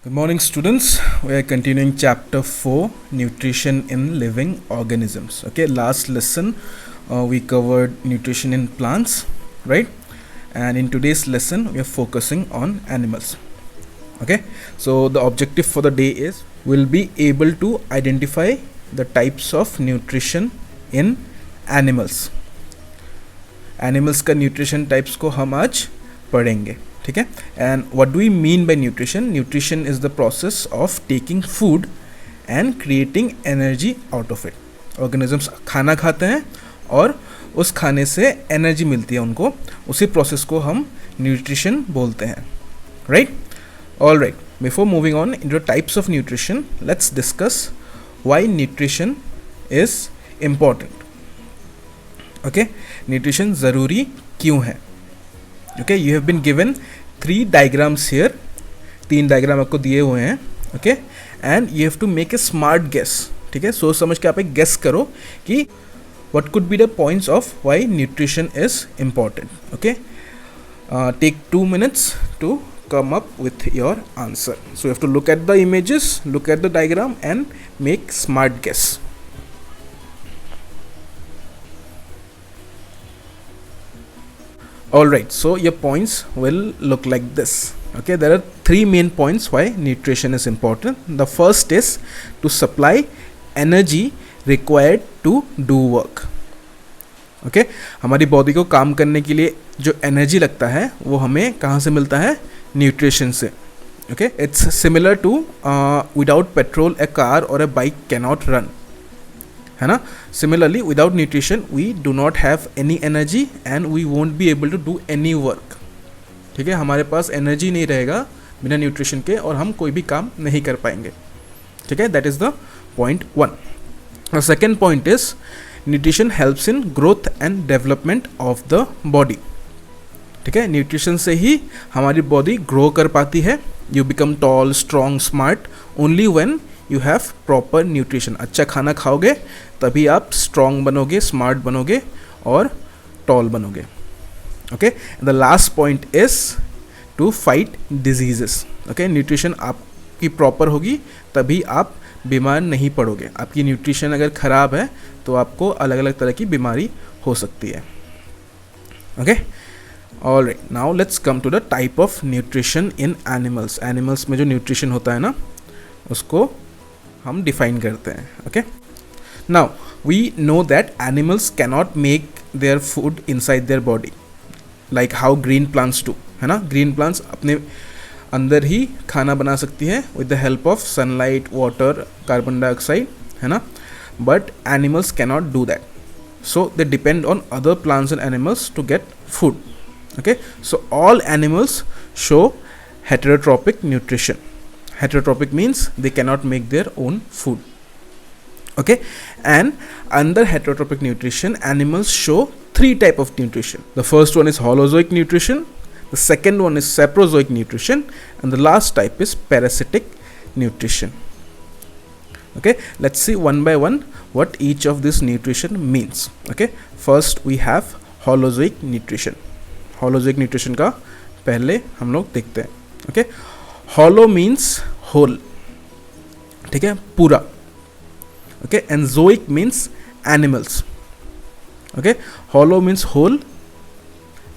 Good morning, students. We are continuing chapter 4, nutrition in living organisms. Okay, last lesson we covered nutrition in plants, right? And in today's lesson we are focusing on animals. Okay, so the objective for the day is we'll be able to identify the types of nutrition in animals. Animals का nutrition types को हम आज पढ़ेंगे, ठीक है. And what do we mean by nutrition? Nutrition is the process of taking food and creating energy out of it. Organisms खाना खाते हैं और उस खाने से एनर्जी मिलती है उनको, उसी प्रोसेस को हम न्यूट्रिशन बोलते हैं, right? All right, before moving on into types of nutrition, let's discuss why nutrition is important. Okay, nutrition ज़रूरी क्यों है? Okay, you have been given 3 diagrams here. 3 diagram आपको दिए हुए हैं. Okay, and you have to make a smart guess. ठीक है, सोच समझ के आप एक गेस करो कि what could be the points of why nutrition is important. Okay, take 2 minutes to come up with your answer. So you have to look at the images, look at the diagram and make smart guess. Alright, so your points will look like this. Okay, there are 3 main points why nutrition is important. The first is to supply energy required to do work. Okay, हमारी body को काम करने के लिए जो energy लगता है वो हमें कहाँ से मिलता है? न्यूट्रिशन से. Okay, it's similar to without petrol a car or a bike cannot run, है ना. Similarly without nutrition we do not have any energy and we won't be able to do any work. ठीक है, हमारे पास energy नहीं रहेगा बिना nutrition के और हम कोई भी काम नहीं कर पाएंगे. ठीक है, that is the point 1. The second point is nutrition helps in growth and development of the body. ठीक है, न्यूट्रिशन से ही हमारी बॉडी ग्रो कर पाती है. You become tall, strong, smart only when you have proper nutrition. अच्छा खाना खाओगे तभी आप स्ट्रॉन्ग बनोगे, स्मार्ट बनोगे और टॉल बनोगे. Okay, the last point is to fight diseases. Okay, nutrition आपकी प्रॉपर होगी तभी आप बीमार नहीं पड़ोगे. आपकी न्यूट्रिशन अगर ख़राब है तो आपको अलग अलग तरह की बीमारी हो सकती है. Okay, all right, now let's come to the type of nutrition in animals. Animals में जो न्यूट्रिशन होता है ना उसको हम डिफाइन करते हैं. Okay, now we know that animals cannot make their food inside their body like how green plants do, है ना. ग्रीन प्लांट्स अपने अंदर ही खाना बना सकती है with the help of sunlight, water, carbon dioxide, है ना. But animals cannot do that, so they depend on other plants and animals to get food. Okay, so all animals show heterotropic nutrition. Heterotropic means they cannot make their own food. Okay, and under heterotropic nutrition animals show 3 type of nutrition. The first one is holozoic nutrition, the second one is saprozoic nutrition, and the last type is parasitic nutrition. Okay, let's see one by one what each of this nutrition means. Okay, first we have holozoic nutrition. Holozoic nutrition का पहले हम लोग देखते हैं. Okay, holo means whole, ठीक है, पूरा. Okay, and zoic means animals. Okay, holo means whole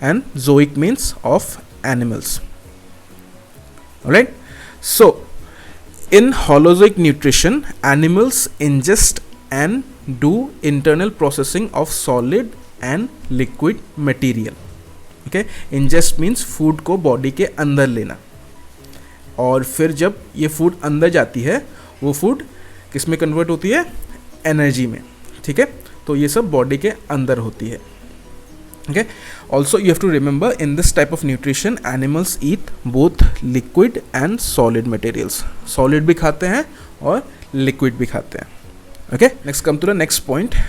and zoic means of animals. Alright, so in holozoic nutrition animals ingest and do internal processing of solid and liquid material. Okay, ingest means food को body के अंदर लेना और फिर जब ये food अंदर जाती है वो फूड किस में कन्वर्ट होती है? एनर्जी में. ठीक है, तो ये सब बॉडी के अंदर होती है. Okay, also you have to remember in this type of nutrition animals eat both liquid and solid materials. Solid भी खाते हैं और लिक्विड भी खाते हैं. Okay, next come to the next point.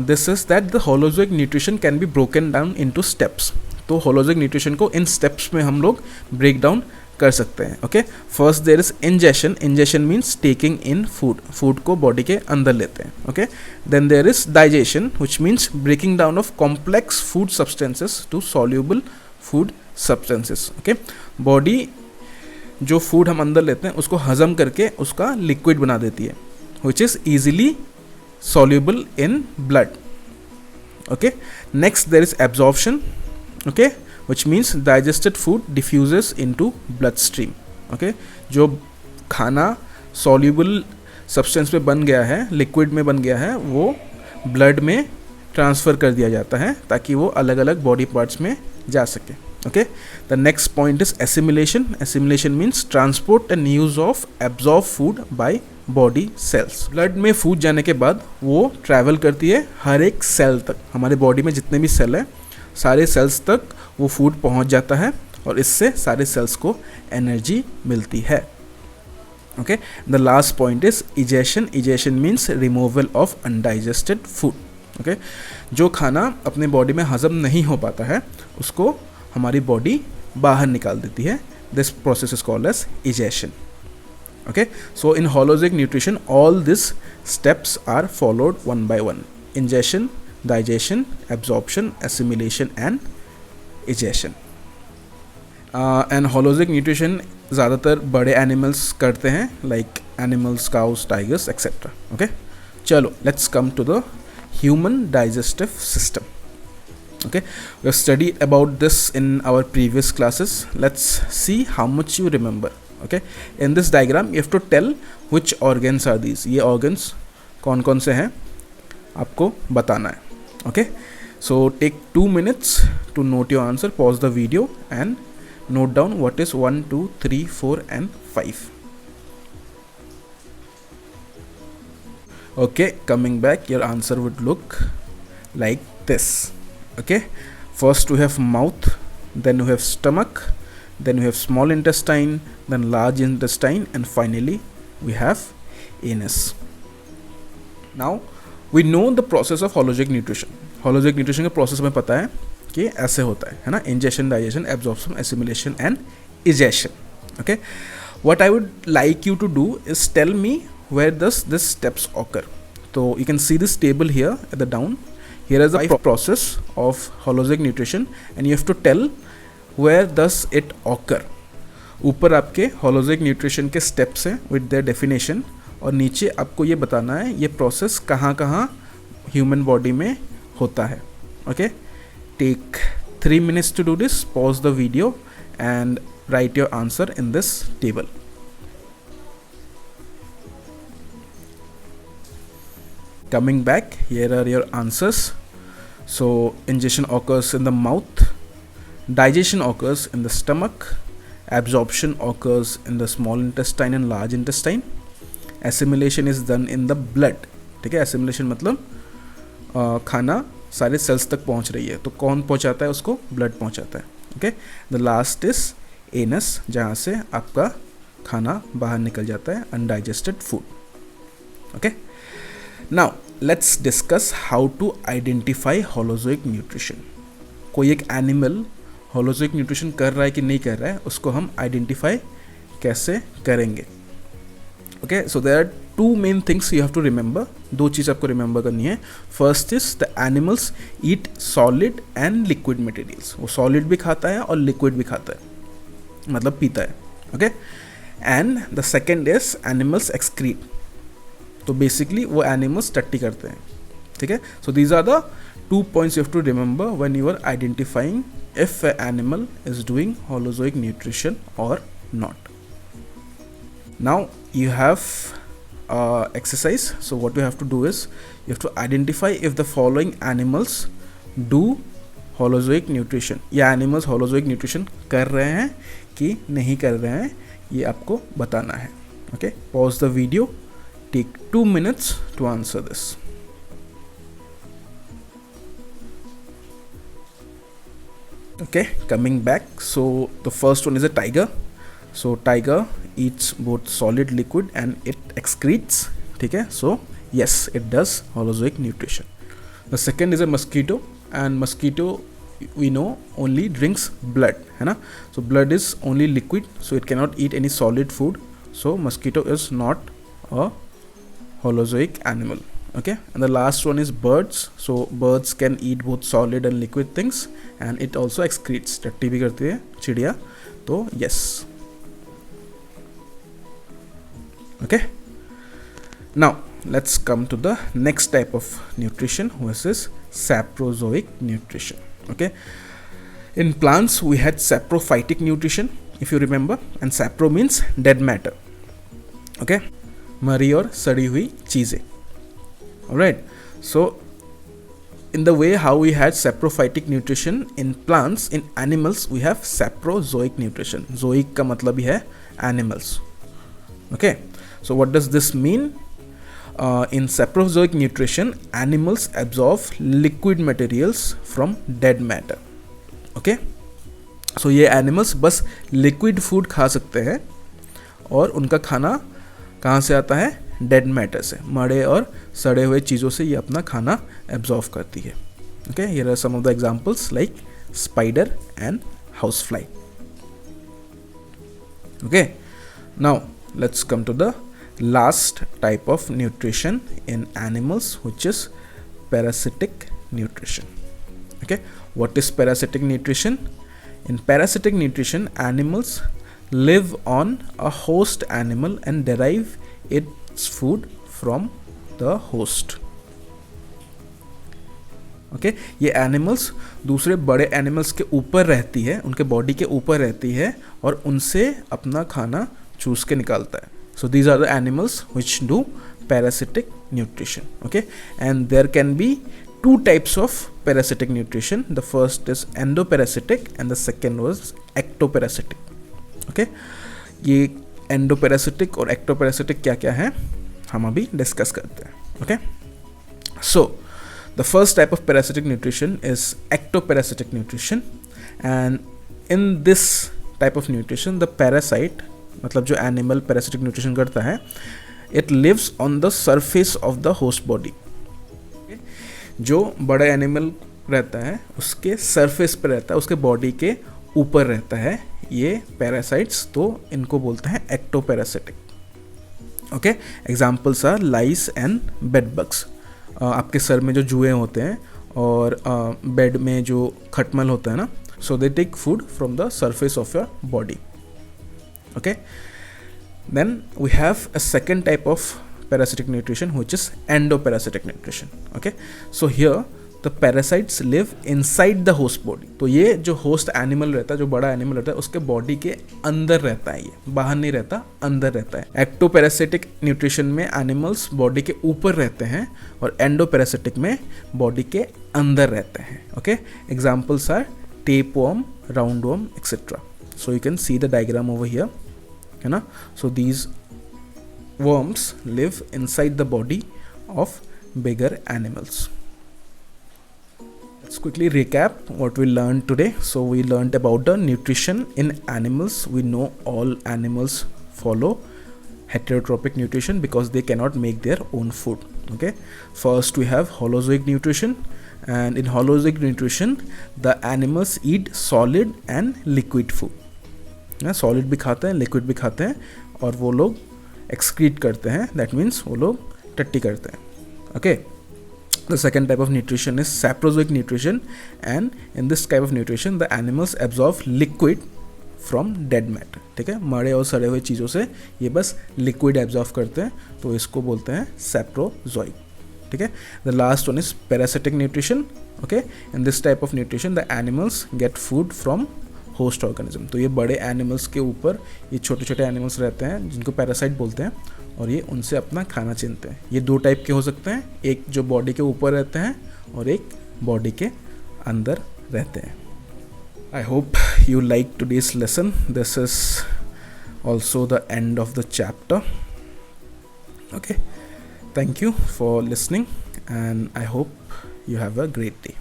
This is that the holozoic nutrition can be broken down into steps. तो holozoic nutrition को इन steps में हम लोग break down कर सकते हैं. Okay, first there is ingestion. Ingestion means taking in food. Food को body के अंदर लेते हैं. Okay, then there is digestion, which means breaking down of complex food substances to soluble food substances. Okay, body जो food हम अंदर लेते हैं उसको हजम करके उसका लिक्विड बना देती है, which is easily soluble in blood. Okay, next there is absorption, okay, which means digested food diffuses into bloodstream. Okay, जो खाना soluble substance में बन गया है, liquid में बन गया है, वो blood में ट्रांसफ़र कर दिया जाता है ताकि वो अलग अलग बॉडी पार्ट्स में जा सके. Okay, the next point is assimilation. Assimilation means transport and use of absorbed food by body cells. Blood में फूड जाने के बाद वो ट्रैवल करती है हर एक सेल तक. हमारे बॉडी में जितने भी सेल हैं सारे सेल्स तक वो फूड पहुंच जाता है और इससे सारे सेल्स को एनर्जी मिलती है. Okay, the last point is egestion. Egestion means removal of undigested food. Okay, जो खाना अपने बॉडी में हजम नहीं हो पाता है उसको हमारी बॉडी बाहर निकाल देती है. This process is called egestion. Okay, so in holozoic nutrition all these steps are followed one by one: ingestion, digestion, absorption, assimilation and egestion. And holozoic nutrition ज़्यादातर बड़े एनिमल्स करते हैं, like animals, cows, tigers etcetera. Okay, चलो let's come to the human digestive system. Okay, we have studied about this in our previous classes. Let's see how much you remember. Okay, in this diagram you have to tell which organs are these. ये organs कौन कौन से हैं आपको बताना है. Okay, so take 2 minutes to note your answer. Pause the video and note down what is 1, 2, 3, 4 and 5. Okay, coming back, your answer would look like this. Okay, first we have mouth, then we have stomach, then we have small intestine, then large intestine, and finally we have anus. Now we know the process of holozoic nutrition. Holozoic nutrition का process हमें पता है कि ऐसे होता है ना, ingestion, digestion, absorption, assimilation and egestion. Okay, what I would like you to do is tell me where does this steps occur. So you can see this table here at the down. Here is the process of holozoic nutrition and you have to tell where does it occur. ऊपर आपके holozoic nutrition के steps हैं with their definition और नीचे आपको ये बताना है ये process कहाँ कहाँ human body में होता है. Okay, take 3 minutes to do this. Pause the video and write your answer in this table. Coming back, here are your answers. So ingestion occurs in the mouth, digestion occurs in the stomach, absorption occurs in the small intestine and large intestine, assimilation is done in the blood. ठीक है, assimilation मतलब खाना सारे sales तक पहुंच रही है तो कौन पहुंचाता है उसको, ब्लड पहुंचाता है. Okay, the last is anus, जहाँ से आपका खाना बाहर निकल जाता है, undigested food. Okay, now let's discuss how to identify holozoic nutrition. कोई एक एनिमल होलोजोइक न्यूट्रिशन कर रहा है कि नहीं कर रहा है उसको हम आइडेंटिफाई कैसे करेंगे. Okay, so there are 2 main things you have to remember. 2 चीज़ आपको रिमेंबर करनी है. First is the animals eat solid and liquid materials. वो सॉलिड भी खाता है और लिक्विड भी खाता है, मतलब पीता है. Okay, and the second is animals excrete. तो बेसिकली वो एनिमल्स टट्टी करते हैं. ठीक है, so these are the 2 points you have to remember when you are identifying if an animal is doing holozoic nutrition or not. Now you have exercise. So what you have to do is you have to identify if the following animals do holozoic nutrition. या animals holozoic nutrition कर रहे हैं कि नहीं कर रहे हैं, ये आपको बताना है. Okay, pause the video. Take 2 minutes to answer this. Okay, coming back. So the first one is a tiger. So tiger eats both solid, liquid and it excretes. ठीक है, so yes, it does holozoic nutrition. The second is a mosquito, and mosquito we know only drinks blood, है ना. So blood is only liquid, so it cannot eat any solid food. So mosquito is not a holozoic animal. Okay, and the last one is birds. So birds can eat both solid and liquid things and it also excretes. टट्टी भी करती है चिड़िया, तो yes. Okay, now let's come to the next type of nutrition, which is saprozoic nutrition. Okay, in plants we had saprophytic nutrition, if you remember, and sapro means dead matter. Okay, मरी और सड़ी हुई चीज़ें. Alright, so in the way how we had saprophytic nutrition in plants, in animals we have saprozoic nutrition. Zoic का मतलब ही है animals. Okay, so what does this mean? In saprozoic nutrition, animals absorb liquid materials from dead matter. Okay, so ये animals बस liquid food खा सकते हैं और उनका खाना कहाँ से आता है? डेड मैटर से, मरे और सड़े हुए चीज़ों से ये अपना खाना एब्जॉर्व करती है. Okay, here are some of the examples like spider and house fly. Okay, now let's come to the last type of nutrition in animals, which is parasitic nutrition. Okay, what is parasitic nutrition? In parasitic nutrition, animals live on a host animal and derive its food from the host. Okay, ये animals दूसरे बड़े animals के ऊपर रहती है, उनके body के ऊपर रहती है और उनसे अपना खाना चूस के निकालता है. So these are the animals which do parasitic nutrition. Okay, and there can be two types of parasitic nutrition. The first is endoparasitic and the second was ectoparasitic. Okay, ये endoparasitic और ectoparasitic क्या क्या है हम अभी discuss करते हैं. Okay, so the first type of parasitic nutrition is ectoparasitic nutrition, and in this type of nutrition the parasite, मतलब जो animal parasitic nutrition करता है, it lives on the surface of the host body. जो बड़ा animal रहता है उसके surface पे रहता है, उसके बॉडी के ऊपर रहता है ये पैरासाइट्स, तो इनको बोलते हैं ectoparasitic. Okay, examples are lice and bed bugs. आपके सर में जो जुएं होते हैं और बेड में जो खटमल होता है ना, so they take food from the surface of your body. Okay, then we have a second type of parasitic nutrition, which is endoparasitic nutrition. Okay, so here the parasites live inside the host body. तो ये जो host animal रहता है, जो बड़ा animal रहता है, उसके body के अंदर रहता है, ये बाहर नहीं रहता, अंदर रहता है. ectoparasitic nutrition में animals body के ऊपर रहते हैं और endoparasitic में body के अंदर रहते हैं. Okay, examples are tapeworm, roundworm, etc. So you can see the diagram over here, है ना. So these worms live inside the body of bigger animals. Let's quickly recap what we learned today. So we learned about the nutrition in animals. We know all animals follow heterotrophic nutrition because they cannot make their own food. Okay, first we have holozoic nutrition, and in holozoic nutrition the animals eat solid and liquid food. Solid भी खाते हैं, liquid भी खाते हैं, और वो लोग excrete करते हैं, दैट मीन्स वो लोग टट्टी करते हैं. Okay, the second type of nutrition is saprozoic nutrition, and in this type of nutrition the animals absorb liquid from dead matter. ठीक है, मरे और सड़े हुए चीज़ों से ये बस लिक्विड एब्जॉर्व करते हैं, तो इसको बोलते हैं सैप्रोजोइक. ठीक है, the last one is parasitic nutrition. Okay, in this type of nutrition the animals get food from host organism. तो ये बड़े एनिमल्स के ऊपर ये छोटे छोटे एनिमल्स रहते हैं जिनको पैरासाइट बोलते हैं, और ये उनसे अपना खाना चुनते हैं. ये दो टाइप के हो सकते हैं, एक जो बॉडी के ऊपर रहते हैं और एक बॉडी के अंदर रहते हैं. I hope you like today's lesson. This is also the end of the chapter. Okay, thank you for listening and I hope you have a great day.